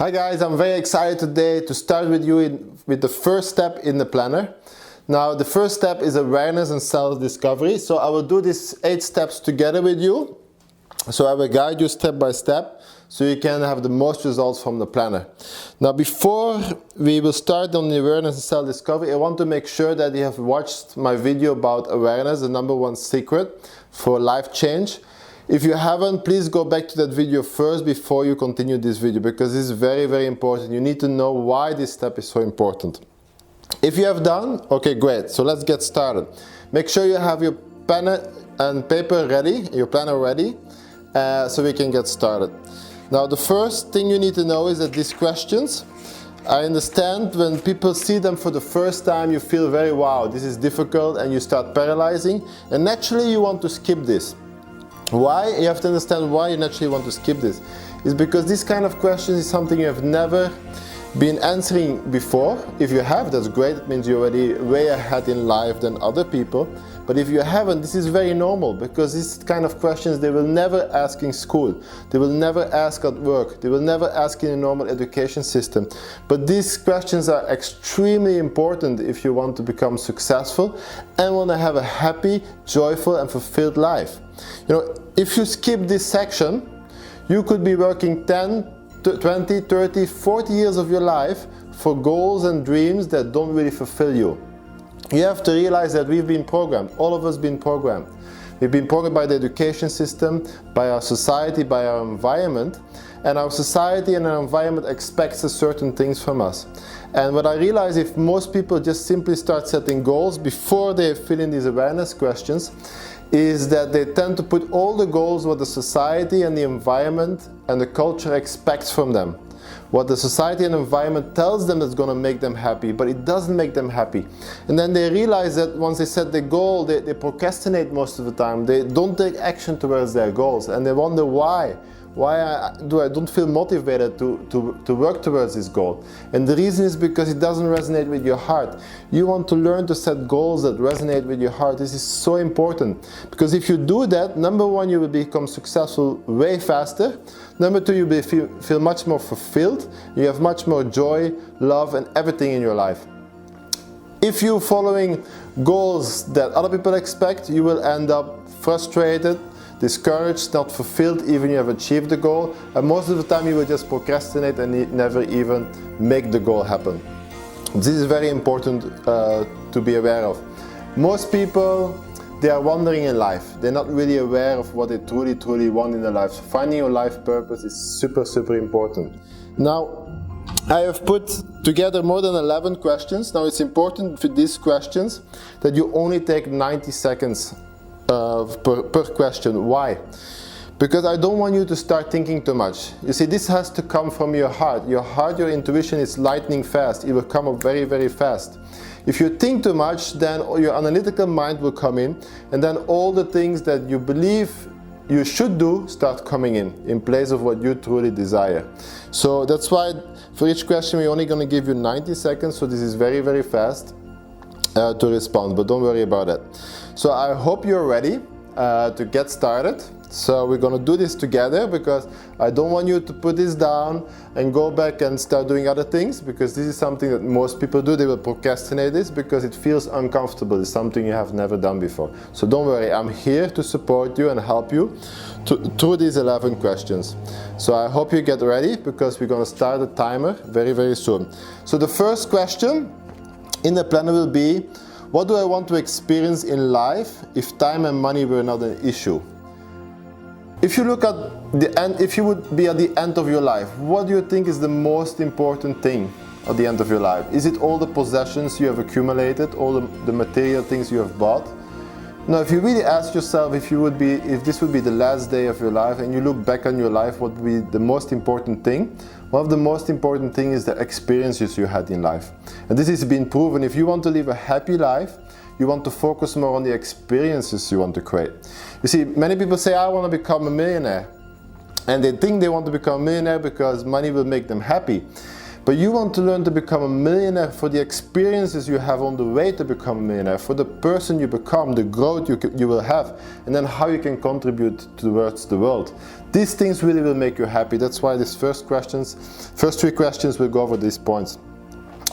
Hi guys, I'm very excited today to start with you with the first step in the planner. Now the first step is awareness and self-discovery. So I will do these 8 steps together with you. So I will guide you step by step so you can have the most results from the planner. Now before we will start on the awareness and self-discovery, I want to make sure that you have watched my video about awareness, the #1 secret for life change. If you haven't, please go back to that video first before you continue this video, because this is very, very important. You need to know why this step is so important. If you have done, okay, great. So let's get started. Make sure you have your pen and paper ready, your planner ready, so we can get started. Now, the first thing you need to know is that these questions, I understand when people see them for the first time, you feel very, wow, this is difficult, and you start paralyzing, and naturally you want to skip this. Why? You have to understand why you naturally want to skip this. It's because this kind of question is something you have never been answering before. If you have, that's great. It means you're already way ahead in life than other people. But if you haven't, this is very normal, because these kind of questions they will never ask in school. They will never ask at work. They will never ask in a normal education system. But these questions are extremely important if you want to become successful and want to have a happy, joyful and fulfilled life. You know, if you skip this section, you could be working 10, 20, 30, 40 years of your life for goals and dreams that don't really fulfill you. You have to realize that we've been programmed, all of us been programmed. We've been programmed by the education system, by our society, by our environment, and our society and our environment expects certain things from us. And what I realize, if most people just simply start setting goals before they fill in these awareness questions, is that they tend to put all the goals what the society and the environment and the culture expects from them. What the society and environment tells them is going to make them happy, but it doesn't make them happy. And then they realize that once they set the goal, they procrastinate most of the time. They don't take action towards their goals, and they wonder why. Why I don't feel motivated to work towards this goal. And the reason is because it doesn't resonate with your heart. You want to learn to set goals that resonate with your heart. This is so important, because if you do that, #1, you will become successful way faster. #2, you will feel much more fulfilled. You have much more joy, love and everything in your life. If you're following goals that other people expect, you will end up frustrated, discouraged, not fulfilled, even you have achieved the goal, and most of the time you will just procrastinate and never even make the goal happen. This is very important to be aware of. Most people, they are wandering in life. They're not really aware of what they truly want in their life. So finding your life purpose is super important. Now, I have put together more than 11 questions. Now, it's important for these questions that you only take 90 seconds per question. Why? Because I don't want you to start thinking too much. You see, this has to come from your heart. Your heart, your intuition is lightning fast. It will come up very, very fast. If you think too much, then your analytical mind will come in, and then all the things that you believe you should do start coming in place of what you truly desire. So that's why for each question we're only going to give you 90 seconds, so this is very, very fast to respond, but don't worry about it. So I hope you're ready to get started. So we're going to do this together, because I don't want you to put this down and go back and start doing other things, because this is something that most people do. They will procrastinate this because it feels uncomfortable. It's something you have never done before. So don't worry, I'm here to support you and help you through these 11 questions. So I hope you get ready, because we're going to start the timer very, very soon. So the first question in the planner will be, what do I want to experience in life if time and money were not an issue? If you look at the end, if you would be at the end of your life, what do you think is the most important thing at the end of your life? Is it all the possessions you have accumulated, all the material things you have bought? Now, if you really ask yourself if this would be the last day of your life, and you look back on your life, what would be the most important thing? One of the most important things is the experiences you had in life. And this has been proven. If you want to live a happy life, you want to focus more on the experiences you want to create. You see, many people say, I want to become a millionaire. And they think they want to become a millionaire because money will make them happy. But you want to learn to become a millionaire for the experiences you have on the way to become a millionaire, for the person you become, the growth you will have, and then how you can contribute towards the world. These things really will make you happy. That's why these first three questions will go over these points.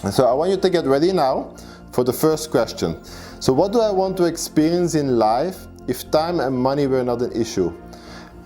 And so I want you to get ready now for the first question. So what do I want to experience in life if time and money were not an issue?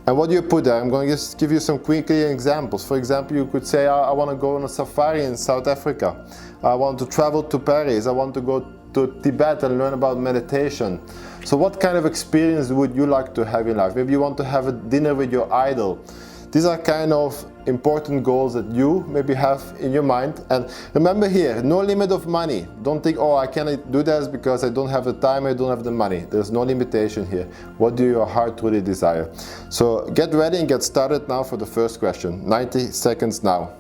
And what do you put there? I'm going to just give you some quickly examples. For example, you could say, I want to go on a safari in South Africa. I want to travel to Paris. I want to go to Tibet and learn about meditation. So what kind of experience would you like to have in life? Maybe you want to have a dinner with your idol. These are kind of important goals that you maybe have in your mind. And remember here, no limit of money. Don't think, oh, I cannot do this because I don't have the time, I don't have the money. There's no limitation here. What do your heart really desire? So get ready and get started now for the first question. 90 seconds now.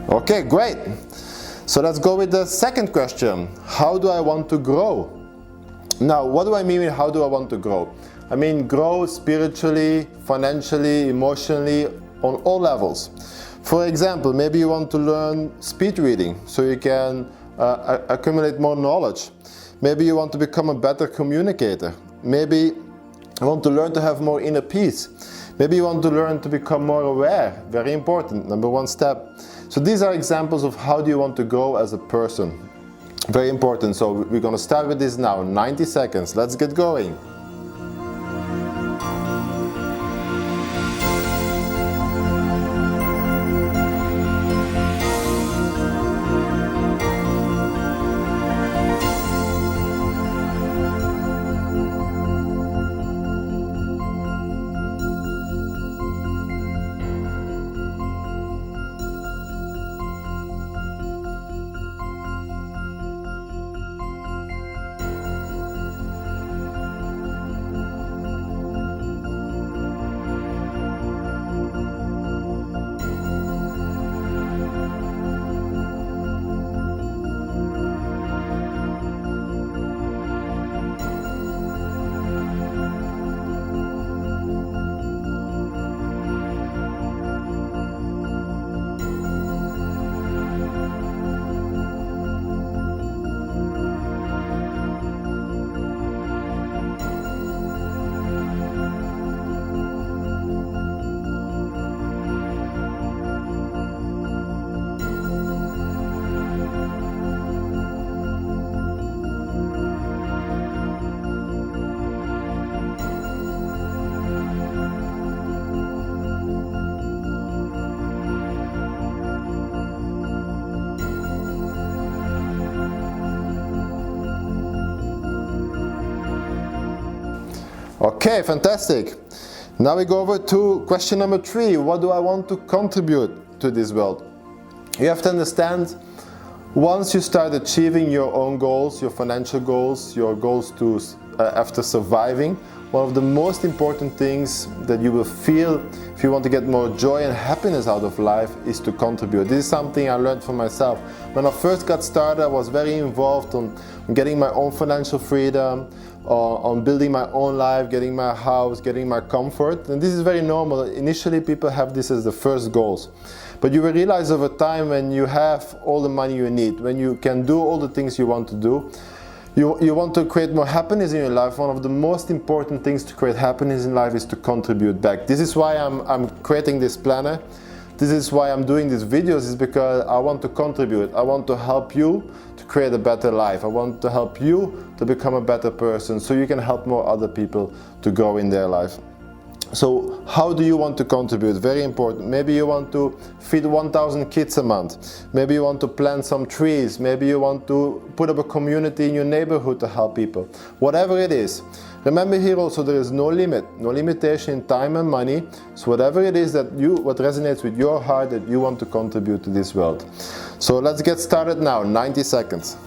Okay, great. So let's go with the second question. How do I want to grow? Now, what do I mean with how do I want to grow? I mean grow spiritually, financially, emotionally, on all levels. For example, maybe you want to learn speed reading so you can accumulate more knowledge. Maybe you want to become a better communicator. Maybe you want to learn to have more inner peace. Maybe you want to learn to become more aware. Very important, number one step. So these are examples of how do you want to grow as a person. Very important. So we're going to start with this now. 90 seconds. Let's get going. Okay, fantastic. Now we go over to question number 3. What do I want to contribute to this world? You have to understand, once you start achieving your own goals, your financial goals, your goals to after surviving, one of the most important things that you will feel if you want to get more joy and happiness out of life is to contribute. This is something I learned for myself. When I first got started, I was very involved on getting my own financial freedom, on building my own life, getting my house, getting my comfort. And this is very normal. Initially, people have this as the first goals. But you will realize over time, when you have all the money you need, when you can do all the things you want to do, you want to create more happiness in your life. One of the most important things to create happiness in life is to contribute back. This is why I'm creating this planner. This is why I'm doing these videos, is because I want to contribute. I want to help you to create a better life. I want to help you to become a better person so you can help more other people to grow in their life. So how do you want to contribute? Very important. Maybe you want to feed 1,000 kids a month. Maybe you want to plant some trees. Maybe you want to put up a community in your neighborhood to help people. Whatever it is. Remember here also, there is no limit, no limitation in time and money. So whatever it is that what resonates with your heart, that you want to contribute to this world. So let's get started now, 90 seconds.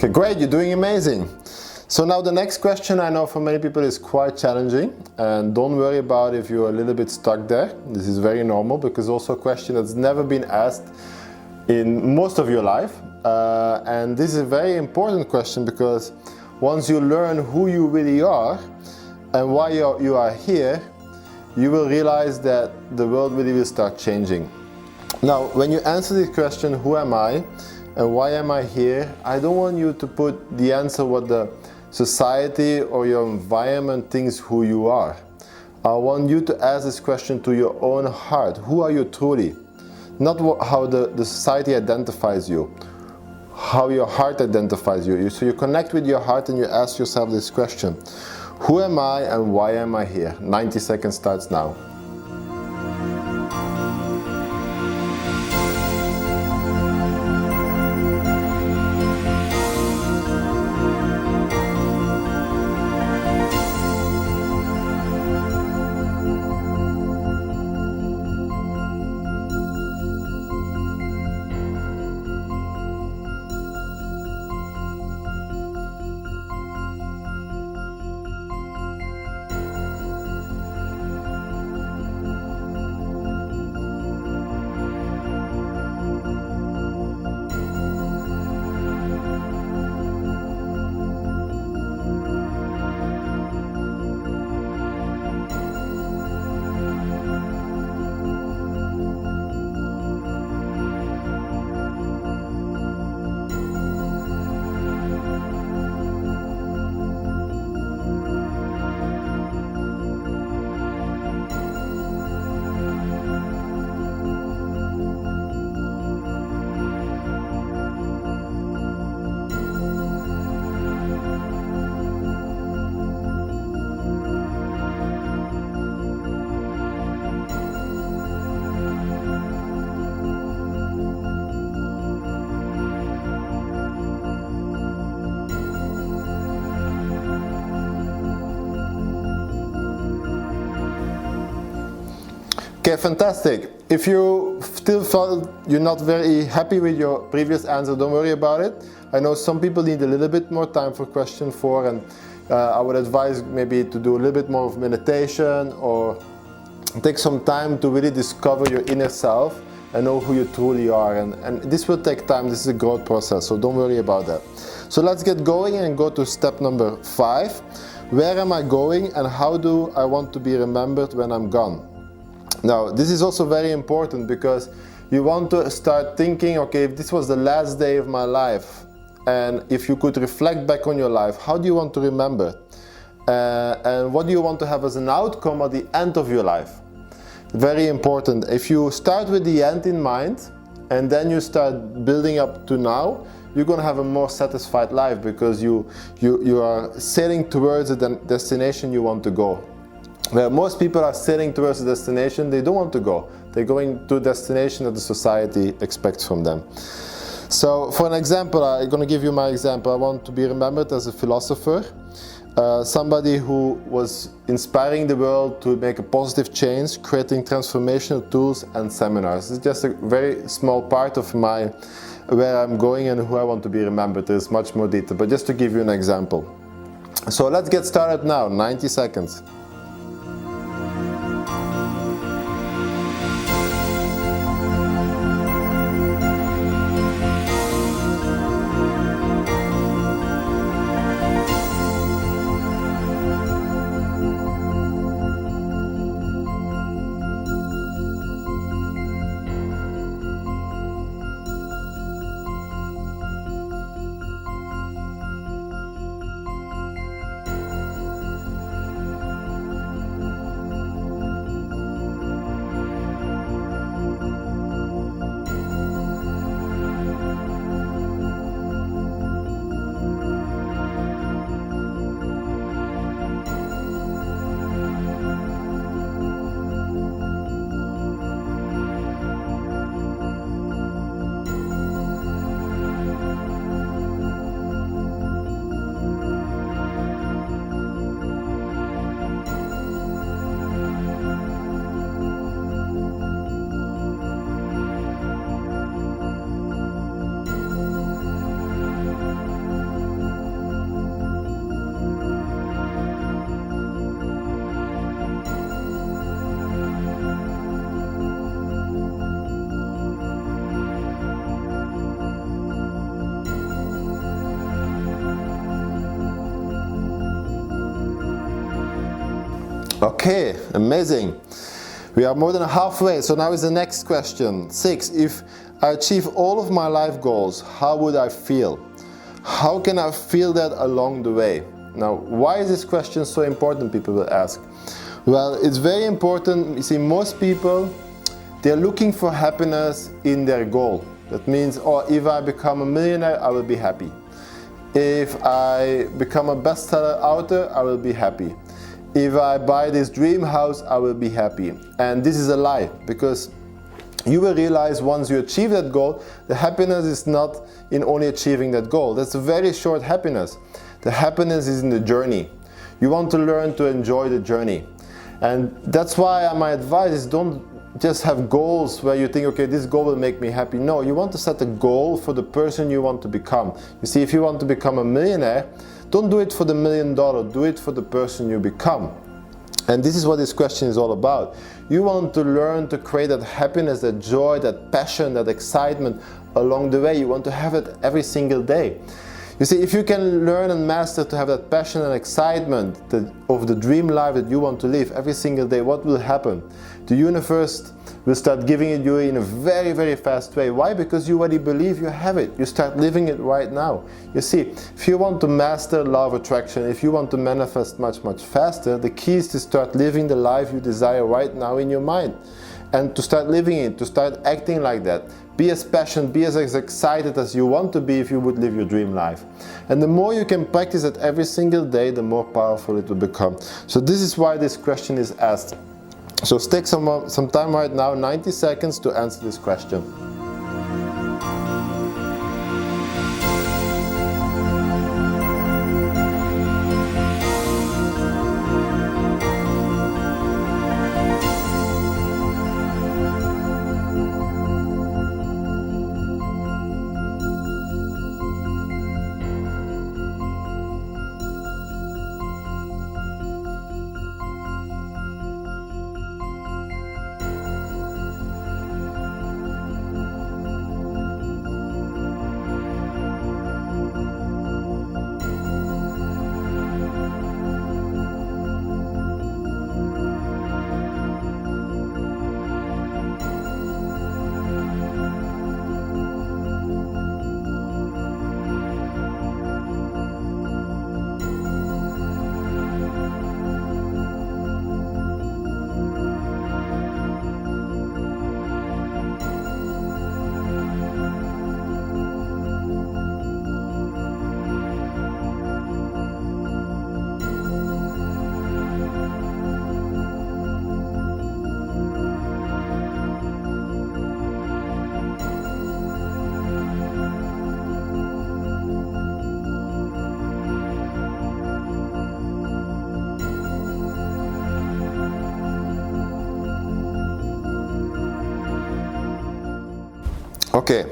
Okay, great, you're doing amazing. So now the next question, I know for many people is quite challenging, and don't worry about if you're a little bit stuck there. This is very normal, because also a question that's never been asked in most of your life. And this is a very important question, because once you learn who you really are and why you are here, you will realize that the world really will start changing. Now, when you answer this question, who am I and why am I here, I don't want you to put the answer what the society or your environment thinks who you are. I want you to ask this question to your own heart. Who are you truly? Not how the society identifies you, how your heart identifies you. So you connect with your heart and you ask yourself this question. Who am I and why am I here? 90 seconds starts now. Okay, fantastic. If you still felt you're not very happy with your previous answer, don't worry about it. I know some people need a little bit more time for question 4, and I would advise maybe to do a little bit more of meditation or take some time to really discover your inner self and know who you truly are. And this will take time. This is a growth process, so don't worry about that. So let's get going and go to step number 5. Where am I going and how do I want to be remembered when I'm gone? Now, this is also very important because you want to start thinking, okay, if this was the last day of my life, and if you could reflect back on your life, how do you want to remember? And what do you want to have as an outcome at the end of your life? Very important. If you start with the end in mind, and then you start building up to now, you're going to have a more satisfied life because you are sailing towards the destination you want to go. Where most people are sailing towards a destination they don't want to go. They're going to a destination that the society expects from them. So for an example, I'm going to give you my example. I want to be remembered as a philosopher, somebody who was inspiring the world to make a positive change, creating transformational tools and seminars. It's just a very small part of where I'm going and who I want to be remembered. There's much more detail, but just to give you an example. So let's get started now, 90 seconds. Okay, amazing. We are more than halfway, so now is the next question. 6. If I achieve all of my life goals, how would I feel? How can I feel that along the way? Now, why is this question so important, people will ask? Well, it's very important. You see, most people, they're looking for happiness in their goal. That means, oh, if I become a millionaire, I will be happy. If I become a bestseller author, I will be happy. If I buy this dream house, I will be happy. And this is a lie, because you will realize once you achieve that goal, the happiness is not in only achieving that goal. That's a very short happiness. The happiness is in the journey. You want to learn to enjoy the journey. And that's why my advice is don't just have goals where you think, okay, this goal will make me happy. No, you want to set a goal for the person you want to become. You see, if you want to become a millionaire, don't do it for the $1 million, do it for the person you become. And this is what this question is all about. You want to learn to create that happiness, that joy, that passion, that excitement along the way. You want to have it every single day. You see, if you can learn and master to have that passion and excitement of the dream life that you want to live every single day, what will happen? The universe will start giving it you in a very, very fast way. Why? Because you already believe you have it. You start living it right now. You see, if you want to master law of attraction, if you want to manifest much, much faster, the key is to start living the life you desire right now in your mind. And to start living it, to start acting like that. Be as passionate, be as excited as you want to be if you would live your dream life. And the more you can practice it every single day, the more powerful it will become. So this is why this question is asked. So take some time right now, 90 seconds to answer this question. Okay,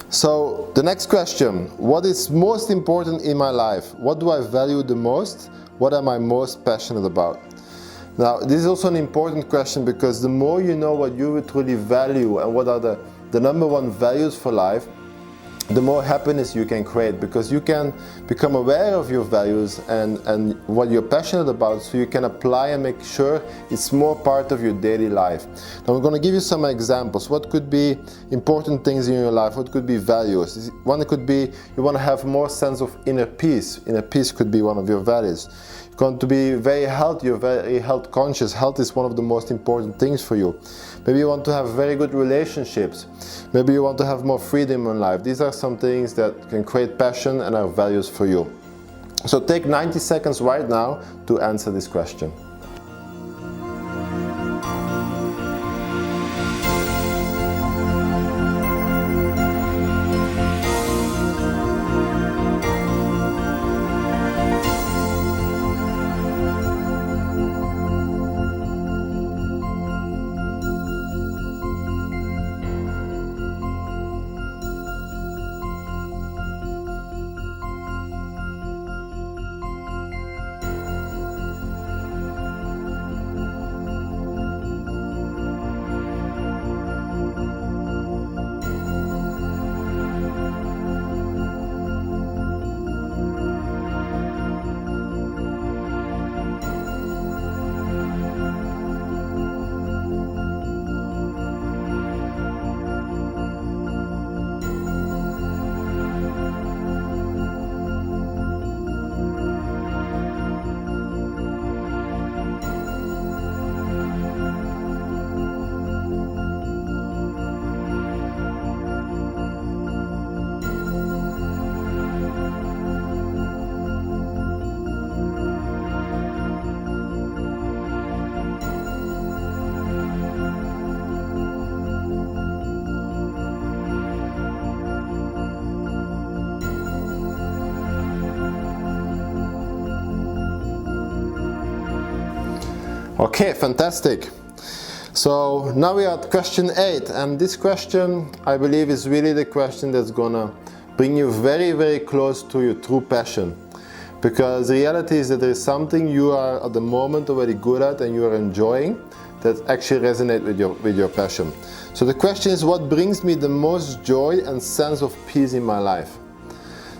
so the next question, what is most important in my life? What do I value the most? What am I most passionate about? Now, this is also an important question because the more you know what you truly value and what are the number one values for life, the more happiness you can create, because you can become aware of your values and what you're passionate about, so you can apply and make sure it's more part of your daily life. Now I'm going to give you some examples. What could be important things in your life? What could be values? One could be you want to have more sense of inner peace. Inner peace could be one of your values. You're going to be very healthy, you're very health conscious. Health is one of the most important things for you. Maybe you want to have very good relationships. Maybe you want to have more freedom in life. These are some things that can create passion and are values for you. So take 90 seconds right now to answer this question. Okay, fantastic. So now we are at question 8, and this question I believe is really the question that's gonna bring you very, very close to your true passion. Because the reality is that there is something you are at the moment already good at and you are enjoying that actually resonate with your passion. So the question is, what brings me the most joy and sense of peace in my life?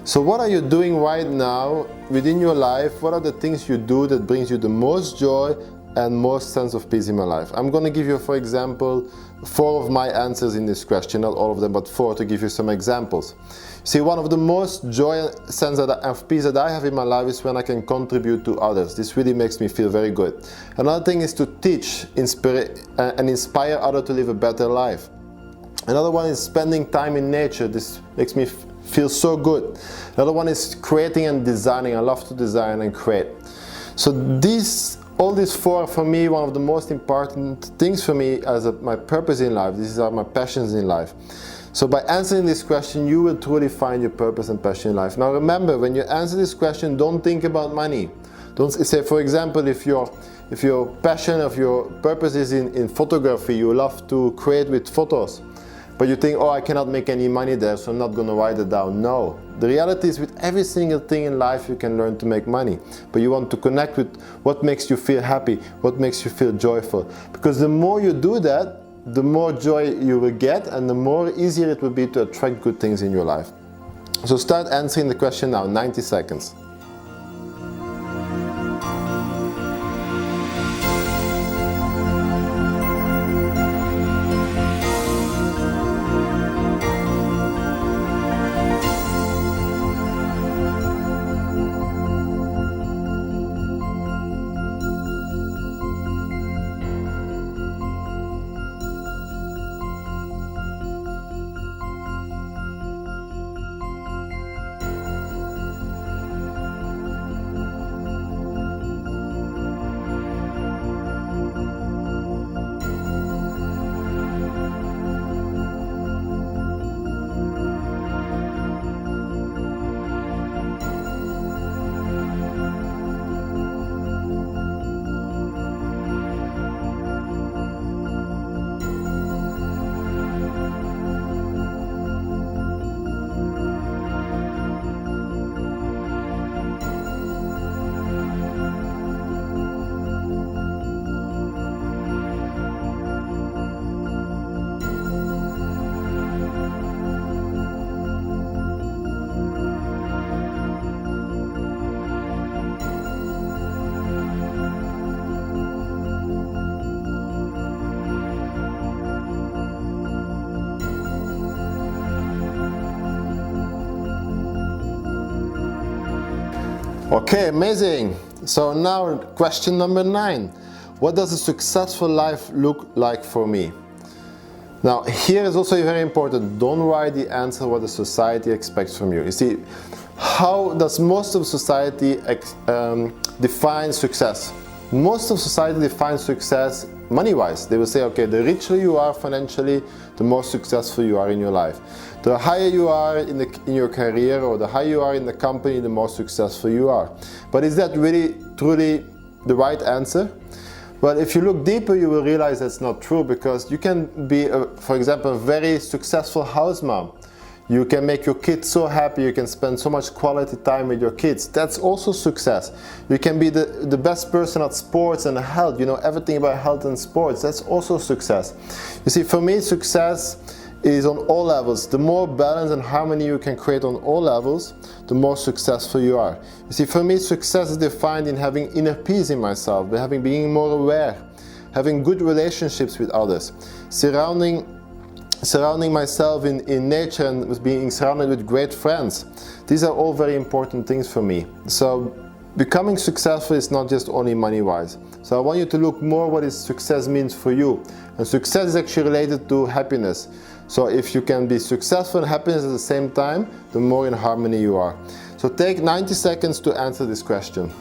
So what are you doing right now within your life? What are the things you do that brings you the most joy and most sense of peace in my life? I'm going to give you, for example, 4 of my answers in this question, not all of them, but 4 to give you some examples. See, one of the most joy and sense of peace that I have in my life is when I can contribute to others. This really makes me feel very good. Another thing is to teach, and inspire others to live a better life. Another one is spending time in nature. This makes me feel so good. Another one is creating and designing. I love to design and create. So all these 4 are for me one of the most important things for me as my purpose in life. These are my passions in life. So by answering this question, you will truly find your purpose and passion in life. Now remember, when you answer this question, don't think about money. Don't say, for example, if your passion of your purpose is in photography, you love to create with photos, but you think, oh, I cannot make any money there, so I'm not going to write it down. No. The reality is, with every single thing in life, you can learn to make money. But you want to connect with what makes you feel happy, what makes you feel joyful. Because the more you do that, the more joy you will get, and the more easier it will be to attract good things in your life. So start answering the question now, 90 seconds. Okay, amazing. So now question number 9. What does a successful life look like for me? Now here is also very important. Don't write the answer what the society expects from you. You see, how does most of society define success? Most of society defines success money-wise. They will say, okay, the richer you are financially, the more successful you are in your life. The higher you are in your career, or the higher you are in the company, the more successful you are. But is that really truly the right answer? Well, if you look deeper, you will realize that's not true, because you can be, for example, a very successful house mom. You can make your kids so happy, you can spend so much quality time with your kids. That's also success. You can be the best person at sports and health, you know everything about health and sports. That's also success. You see, for me, success is on all levels. The more balance and harmony you can create on all levels, the more successful you are. You see, for me, success is defined in having inner peace in myself, by being more aware, having good relationships with others, surrounding myself in nature, and with being surrounded with great friends. These are all very important things for me. So becoming successful is not just only money-wise. So I want you to look more what is success means for you. And success is actually related to happiness. So if you can be successful and happiness at the same time, the more in harmony you are. So take 90 seconds to answer this question.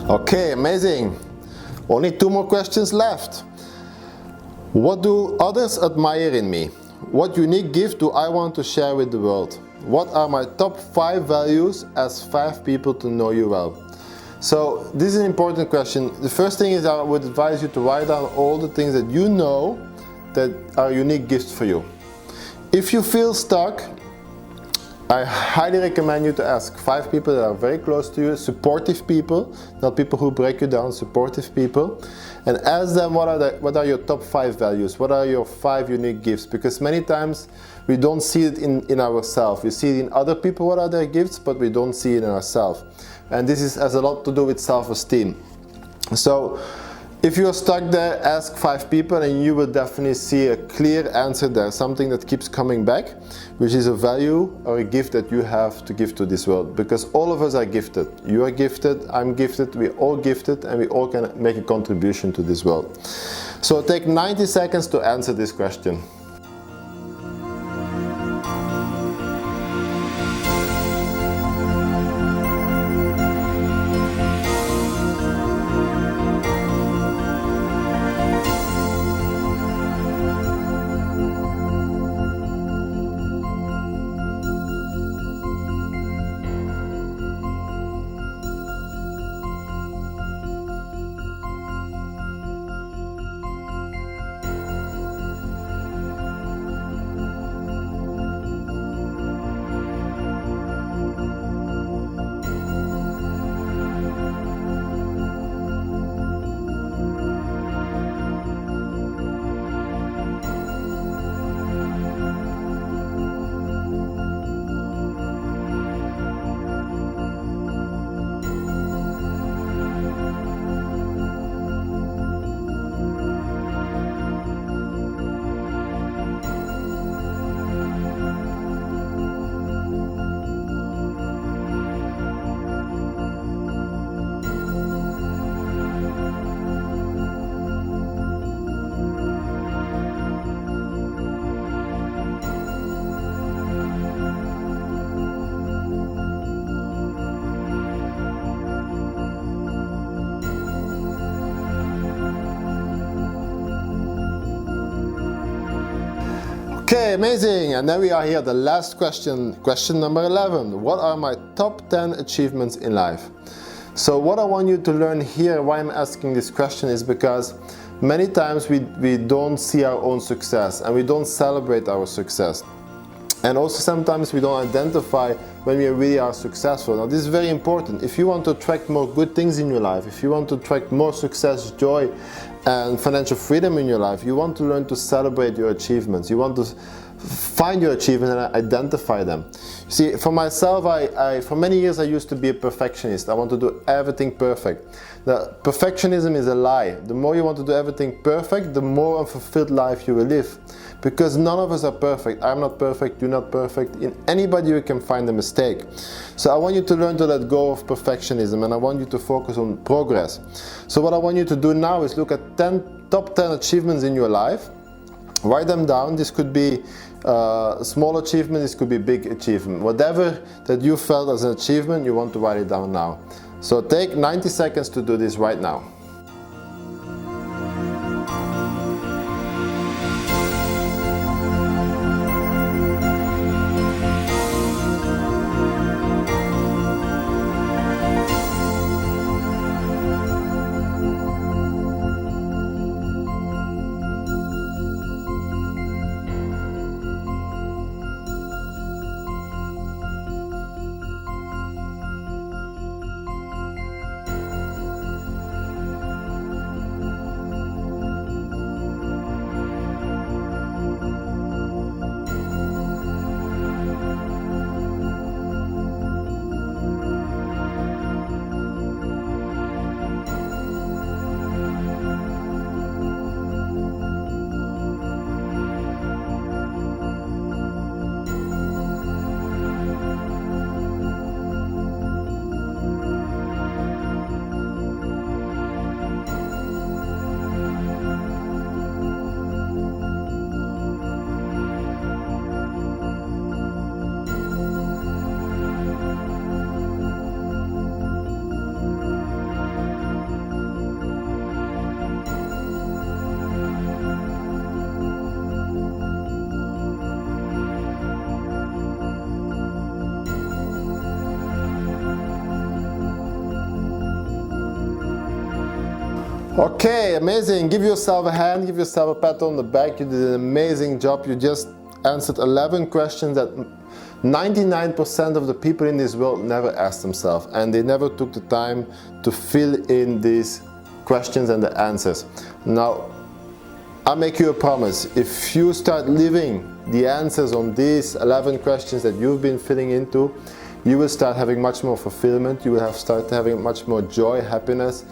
Okay, amazing. Only 2 more questions left. What do others admire in me? What unique gift do I want to share with the world? What are my top 5 values as 5 people to know you well? So this is an important question. The first thing is, I would advise you to write down all the things that you know that are unique gifts for you. If you feel stuck, I highly recommend you to ask 5 people that are very close to you, supportive people, not people who break you down, supportive people, and ask them what are your top 5 values, what are your 5 unique gifts, because many times we don't see it in ourselves. We see it in other people what are their gifts, but we don't see it in ourselves. And this has a lot to do with self-esteem. So if you're stuck there, ask 5 people and you will definitely see a clear answer there, something that keeps coming back, which is a value or a gift that you have to give to this world. Because all of us are gifted. You are gifted, I'm gifted, we're all gifted, and we all can make a contribution to this world. So take 90 seconds to answer this question. Okay, amazing. And then we are here, the last question, question number 11. What are my top 10 achievements in life? So what I want you to learn here, why I'm asking this question, is because many times we don't see our own success and we don't celebrate our success. And also sometimes we don't identify when we really are successful. Now this is very important. If you want to attract more good things in your life, if you want to attract more success, joy and financial freedom in your life, you want to learn to celebrate your achievements. You want to find your achievements and identify them. See, for myself, for many years I used to be a perfectionist. I want to do everything perfect. Now, perfectionism is a lie. The more you want to do everything perfect, the more unfulfilled life you will live. Because none of us are perfect. I'm not perfect, you're not perfect. In anybody you can find a mistake. So I want you to learn to let go of perfectionism, and I want you to focus on progress. So what I want you to do now is look at top 10 achievements in your life. Write them down. This could be a small achievement, this could be big achievement. Whatever that you felt as an achievement, you want to write it down now. So take 90 seconds to do this right now. Okay, amazing. Give yourself a hand, give yourself a pat on the back. You did an amazing job. You just answered 11 questions that 99% of the people in this world never asked themselves, and they never took the time to fill in these questions and the answers. Now, I make you a promise. If you start living the answers on these 11 questions that you've been filling into, you will start having much more fulfillment. You will start having much more joy, happiness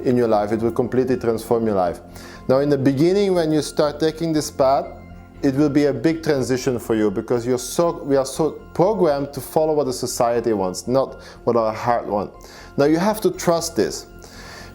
in your life. It will completely transform your life. Now, in the beginning, when you start taking this path, it will be a big transition for you, because we are so programmed to follow what the society wants, not what our heart wants. Now, you have to trust this,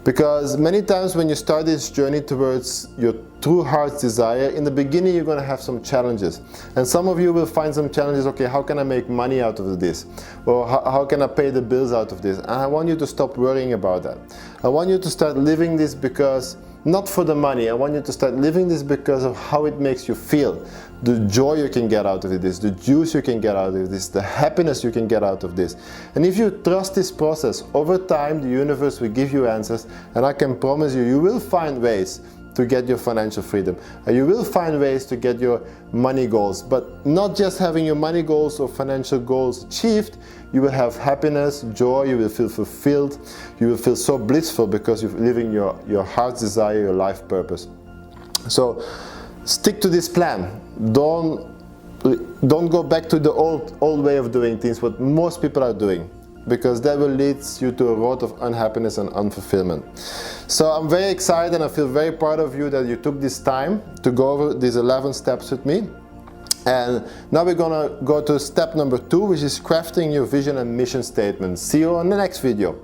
because many times when you start this journey towards your true heart's desire, in the beginning you're going to have some challenges, and some of you will find some challenges. Okay, how can I make money out of this, or how can I pay the bills out of this? And I want you to stop worrying about that. I want you to start living this because, not for the money, I want you to start living this because of how it makes you feel, the joy you can get out of this, the juice you can get out of this, the happiness you can get out of this. And if you trust this process, over time the universe will give you answers, and I can promise you, you will find ways to get your financial freedom, and you will find ways to get your money goals. But not just having your money goals or financial goals achieved, you will have happiness, joy, you will feel fulfilled, you will feel so blissful because you're living your heart's desire, your life purpose. So stick to this plan. Don't go back to the old way of doing things, what most people are doing, because that will lead you to a road of unhappiness and unfulfillment. So I'm very excited, and I feel very proud of you that you took this time to go over these 11 steps with me. And now we're gonna go to step number 2, which is crafting your vision and mission statement. See you on the next video.